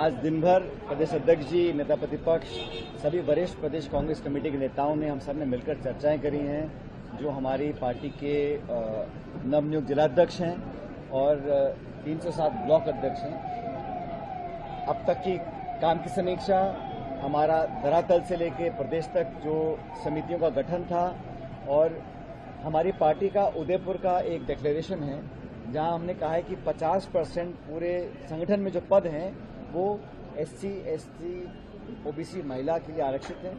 आज दिन भर प्रदेश अध्यक्ष जी, नेता प्रतिपक्ष, सभी वरिष्ठ प्रदेश कांग्रेस कमेटी के नेताओं ने, हम सब ने मिलकर चर्चाएं करी हैं। जो हमारी पार्टी के नवनियुक्त जिलाध्यक्ष हैं और 307 ब्लॉक अध्यक्ष हैं, अब तक की काम की समीक्षा, हमारा धरातल से लेकर प्रदेश तक जो समितियों का गठन था, और हमारी पार्टी का उदयपुर का एक डिक्लेरेशन है जहां हमने कहा है कि 50% पूरे संगठन में जो पद हैं वो SC, ST, OBC महिला के लिए आरक्षित हैं।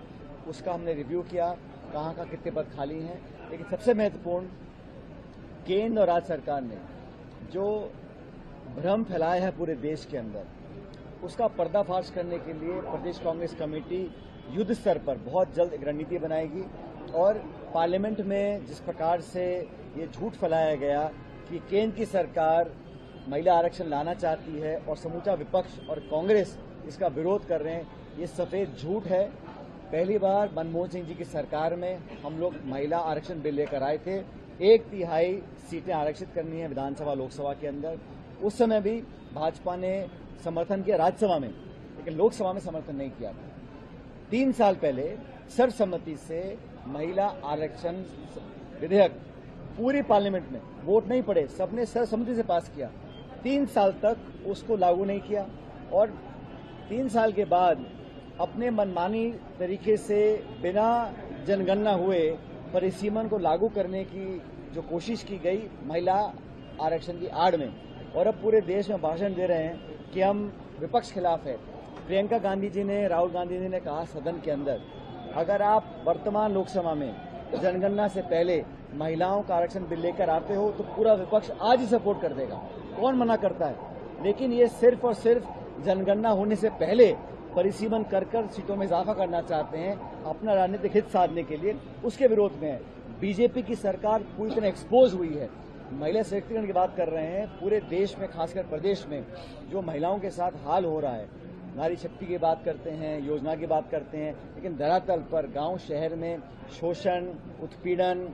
उसका हमने रिव्यू किया, कहाँ का कितने पद खाली हैं। लेकिन सबसे महत्वपूर्ण, केंद्र और राज्य सरकार ने जो भ्रम फैलाया है पूरे देश के अंदर, उसका पर्दाफाश करने के लिए प्रदेश कांग्रेस कमेटी युद्ध स्तर पर बहुत जल्द एक रणनीति बनाएगी। और पार्लियामेंट में जिस प्रकार से ये झूठ फैलाया गया कि केंद्र की सरकार महिला आरक्षण लाना चाहती है और समूचा विपक्ष और कांग्रेस इसका विरोध कर रहे हैं, ये सफेद झूठ है। पहली बार मनमोहन सिंह जी की सरकार में हम लोग महिला आरक्षण बिल लेकर आए थे। 1/3 सीटें आरक्षित करनी है विधानसभा लोकसभा के अंदर। उस समय भी भाजपा ने समर्थन किया राज्यसभा में, लेकिन लोकसभा में समर्थन नहीं किया था। 3 साल पहले सर्वसम्मति से महिला आरक्षण विधेयक पूरी पार्लियामेंट में वोट नहीं पड़े, सबने सर्वसम्मति से पास किया। 3 साल तक उसको लागू नहीं किया और 3 साल के बाद अपने मनमानी तरीके से बिना जनगणना हुए परिसीमन को लागू करने की जो कोशिश की गई महिला आरक्षण की आड़ में, और अब पूरे देश में भाषण दे रहे हैं कि हम विपक्ष खिलाफ है। प्रियंका गांधी जी ने, राहुल गांधी जी ने कहा सदन के अंदर, अगर आप वर्तमान लोकसभा में जनगणना से पहले महिलाओं का आरक्षण बिल लेकर आते हो तो पूरा विपक्ष आज ही सपोर्ट कर देगा, कौन मना करता है। लेकिन ये सिर्फ और सिर्फ जनगणना होने से पहले परिसीमन कर सीटों में इजाफा करना चाहते हैं अपना राजनीतिक हित साधने के लिए, उसके विरोध में है। बीजेपी की सरकार पूरी तरह एक्सपोज हुई है। महिला सशक्तिकरण की बात कर रहे हैं, पूरे देश में खासकर प्रदेश में जो महिलाओं के साथ हाल हो रहा है, नारी शक्ति की बात करते हैं, योजना की बात करते हैं, लेकिन धरातल पर गांव शहर में शोषण, उत्पीड़न,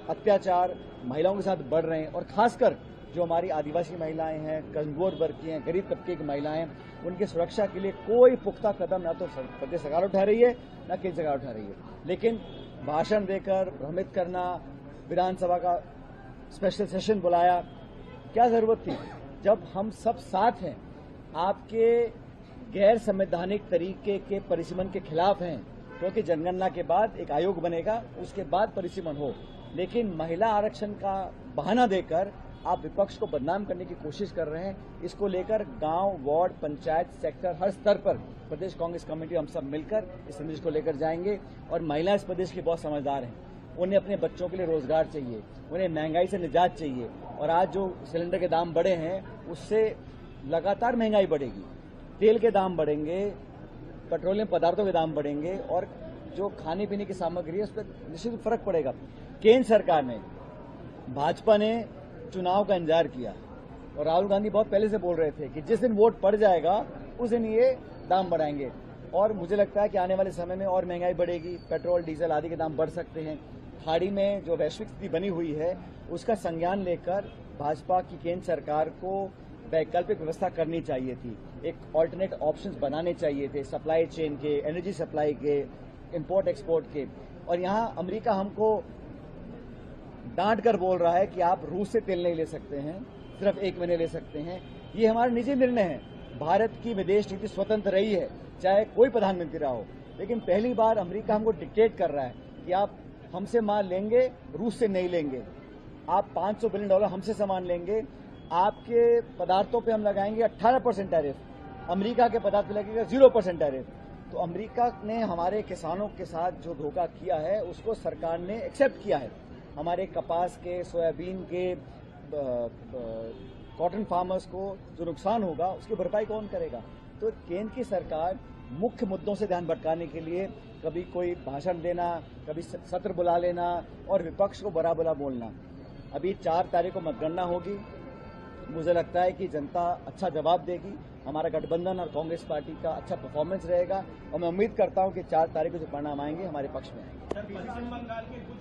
अत्याचार महिलाओं के साथ बढ़ रहे हैं। और खासकर जो हमारी आदिवासी महिलाएं हैं, कमजोर वर्ग की हैं, गरीब तबके की महिलाएं, उनकी सुरक्षा के लिए कोई पुख्ता कदम न तो प्रदेश सरकार उठा रही है न केंद्र सरकार उठा रही है। लेकिन भाषण देकर भ्रमित करना, विधानसभा का स्पेशल सेशन बुलाया, क्या जरूरत थी जब हम सब साथ हैं, आपके गैर संवैधानिक तरीके के परिसीमन के खिलाफ हैं। क्योंकि जनगणना के बाद एक आयोग बनेगा, उसके बाद परिसीमन हो। लेकिन महिला आरक्षण का बहाना देकर आप विपक्ष को बदनाम करने की कोशिश कर रहे हैं। इसको लेकर गांव, वार्ड, पंचायत, सेक्टर, हर स्तर पर प्रदेश कांग्रेस कमेटी हम सब मिलकर इस संदेश को लेकर जाएंगे। और महिला इस प्रदेश की बहुत समझदार हैं, उन्हें अपने बच्चों के लिए रोजगार चाहिए, उन्हें महंगाई से निजात चाहिए। और आज जो सिलेंडर के दाम बढ़े हैं उससे लगातार महंगाई बढ़ेगी, तेल के दाम बढ़ेंगे, पेट्रोलियम पदार्थों के दाम बढ़ेंगे और जो खाने पीने की सामग्री है उस पर निश्चित फर्क पड़ेगा। केंद्र सरकार ने, भाजपा ने चुनाव का इंतजार किया और राहुल गांधी बहुत पहले से बोल रहे थे कि जिस दिन वोट पड़ जाएगा उस दिन ये दाम बढ़ाएंगे। और मुझे लगता है कि आने वाले समय में और महंगाई बढ़ेगी, पेट्रोल, डीजल आदि के दाम बढ़ सकते हैं। खाड़ी में जो वैश्विक स्थिति बनी हुई है उसका संज्ञान लेकर भाजपा की केंद्र सरकार को वैकल्पिक व्यवस्था करनी चाहिए थी, एक ऑल्टरनेट ऑप्शंस बनाने चाहिए थे, सप्लाई चेन के, एनर्जी सप्लाई के, इंपोर्ट एक्सपोर्ट के। और यहाँ अमेरिका हमको डांट कर बोल रहा है कि आप रूस से तेल नहीं ले सकते हैं, सिर्फ 1 महीने ले सकते हैं। ये हमारा निजी निर्णय है। भारत की विदेश नीति स्वतंत्र रही है, चाहे कोई प्रधानमंत्री रहा हो। लेकिन पहली बार अमेरिका हमको डिक्टेट कर रहा है कि आप हमसे माल लेंगे, रूस से नहीं लेंगे। आप $500 बिलियन हमसे सामान लेंगे, आपके पदार्थों पे हम लगाएंगे 18% टैरिफ, अमेरिका के पदार्थ पे लगेगा 0% टैरिफ। तो अमेरिका ने हमारे किसानों के साथ जो धोखा किया है उसको सरकार ने एक्सेप्ट किया है। हमारे कपास के, सोयाबीन के, कॉटन फार्मर्स को जो नुकसान होगा उसकी भरपाई कौन करेगा। तो केंद्र की सरकार मुख्य मुद्दों से ध्यान भटकाने के लिए कभी कोई भाषण देना, कभी सत्र बुला लेना और विपक्ष को बुरा बुरा बोलना। अभी 4 तारीख को मतगणना होगी, मुझे लगता है कि जनता अच्छा जवाब देगी। हमारा गठबंधन और कांग्रेस पार्टी का अच्छा परफॉर्मेंस रहेगा और मैं उम्मीद करता हूं कि 4 तारीख को जो परिणाम आएंगे हमारे पक्ष में आएंगे।